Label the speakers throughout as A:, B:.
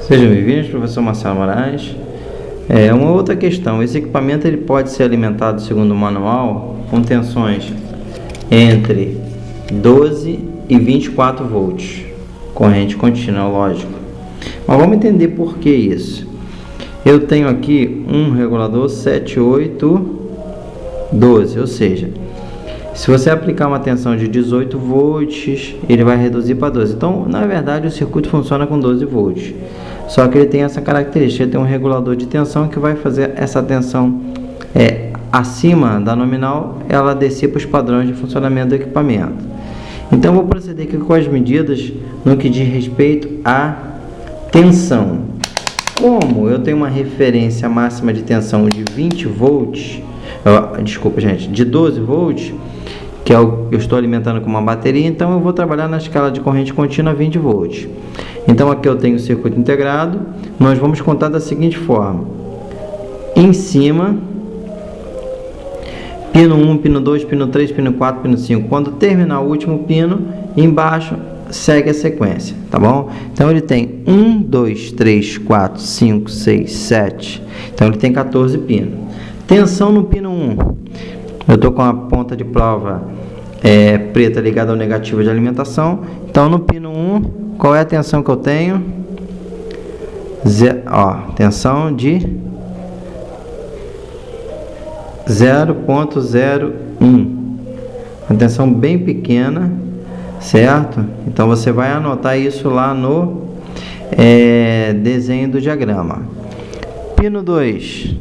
A: Sejam bem-vindos, professor Marcelo Moraes. Uma outra questão, esse equipamento ele pode ser alimentado segundo o manual com tensões entre 12 e 24 volts, corrente contínua, lógico. Mas vamos entender por que isso. Eu tenho aqui um regulador 7812, ou seja, se você aplicar uma tensão de 18 volts, ele vai reduzir para 12. Então, na verdade, o circuito funciona com 12 volts. Só que ele tem essa característica, ele tem um regulador de tensão que vai fazer essa tensão acima da nominal, ela descer para os padrões de funcionamento do equipamento. Então, eu vou proceder aqui com as medidas no que diz respeito à tensão. Como eu tenho uma referência máxima de tensão de 20 volts, desculpa gente, de 12 volts, que é o que eu estou alimentando com uma bateria, então eu vou trabalhar na escala de corrente contínua 20 volts. Então aqui eu tenho o circuito integrado, nós vamos contar da seguinte forma: em cima, pino 1, pino 2, pino 3, pino 4, pino 5. Quando terminar o último pino, embaixo segue a sequência, tá bom? Então ele tem 1, 2, 3, 4, 5, 6, 7. Então ele tem 14 pinos. Tensão no pino 1. Eu estou com a ponta de prova preta ligada ao negativo de alimentação. Então no pino 1, qual é a tensão que eu tenho? Tensão de 0,01. Uma tensão bem pequena, certo? Então você vai anotar isso lá no desenho do diagrama. Pino 2,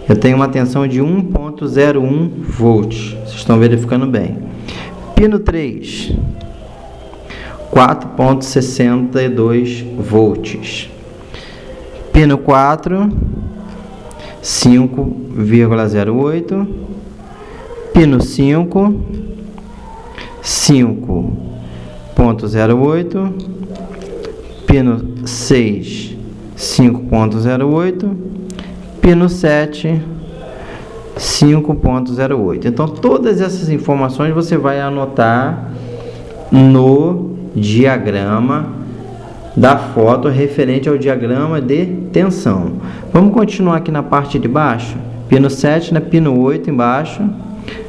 A: eu tenho uma tensão de 1,01 volts. Vocês estão verificando bem. Pino 3, 4,62 volts. Pino 4, 5,08. Pino 5, 5,08. Pino 6, 5,08. Pino 7, 5,08. Então todas essas informações você vai anotar no diagrama da foto referente ao diagrama de tensão. Vamos continuar aqui na parte de baixo. Pino 7, pino 8 embaixo.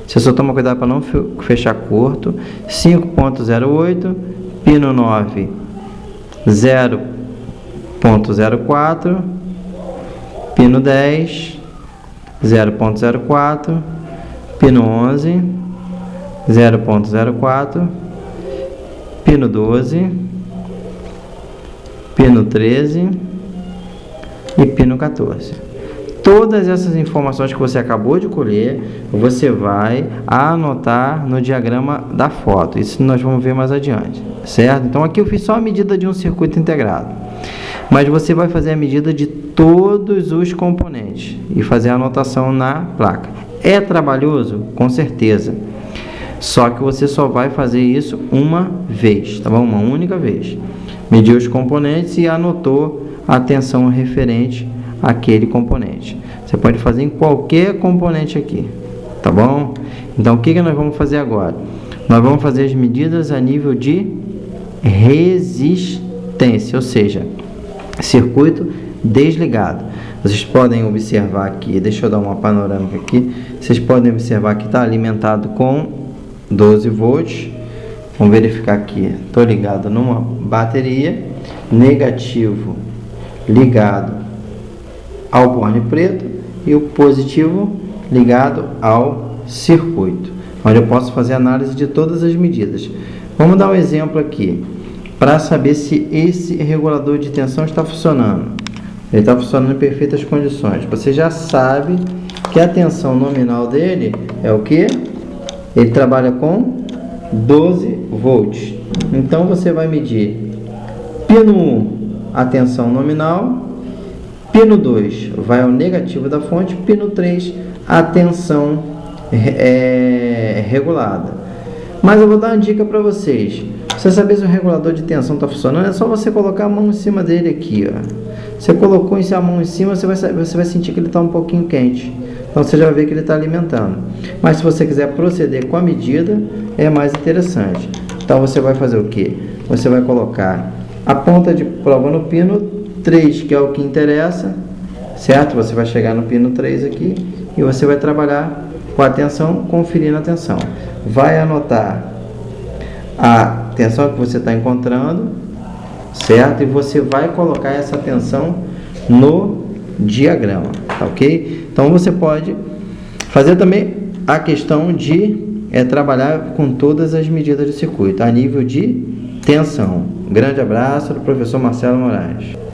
A: Você só toma cuidado para não fechar curto. 5,08. Pino 9, 0,04. Pino 10, 0,04. Pino 11, 0,04. Pino 12, pino 13 e pino 14. Todas essas informações que você acabou de colher, você vai anotar no diagrama da foto. Isso nós vamos ver mais adiante, certo? Então aqui eu fiz só a medida de um circuito integrado, mas você vai fazer a medida de todos os componentes e fazer a anotação na placa. É trabalhoso? Com certeza. Só que você só vai fazer isso uma vez, tá bom? Uma única vez. Mediu os componentes e anotou a tensão referente àquele componente. Você pode fazer em qualquer componente aqui, tá bom? Então, o que nós vamos fazer agora? Nós vamos fazer as medidas a nível de resistência, ou seja, circuito desligado. Vocês podem observar aqui, deixa eu dar uma panorâmica aqui. Vocês podem observar que está alimentado com 12 volts. Vamos verificar aqui. Estou ligado numa bateria, negativo ligado ao borne preto e o positivo ligado ao circuito, onde eu posso fazer análise de todas as medidas. Vamos dar um exemplo aqui para saber se esse regulador de tensão está funcionando. Ele está funcionando em perfeitas condições. Você já sabe que a tensão nominal dele é o que? Ele trabalha com 12 volts. Então você vai medir pino 1, a tensão nominal. Pino 2 vai ao negativo da fonte. Pino 3, a tensão regulada. Mas eu vou dar uma dica para vocês. Você saber se o regulador de tensão está funcionando, é só você colocar a mão em cima dele aqui, ó. Você colocou a mão em cima, você vai sentir que ele está um pouquinho quente. Então você já vê que ele está alimentando. Mas se você quiser proceder com a medida, é mais interessante. Então você vai fazer o que? Você vai colocar a ponta de prova no pino 3, que é o que interessa, certo? Você vai chegar no pino 3 aqui e você vai trabalhar com a tensão, conferindo a tensão. Vai anotar a tensão que você está encontrando, certo? E você vai colocar essa tensão no diagrama, tá ok? Então você pode fazer também a questão de trabalhar com todas as medidas do circuito a nível de tensão. Grande abraço do professor Marcelo Moraes.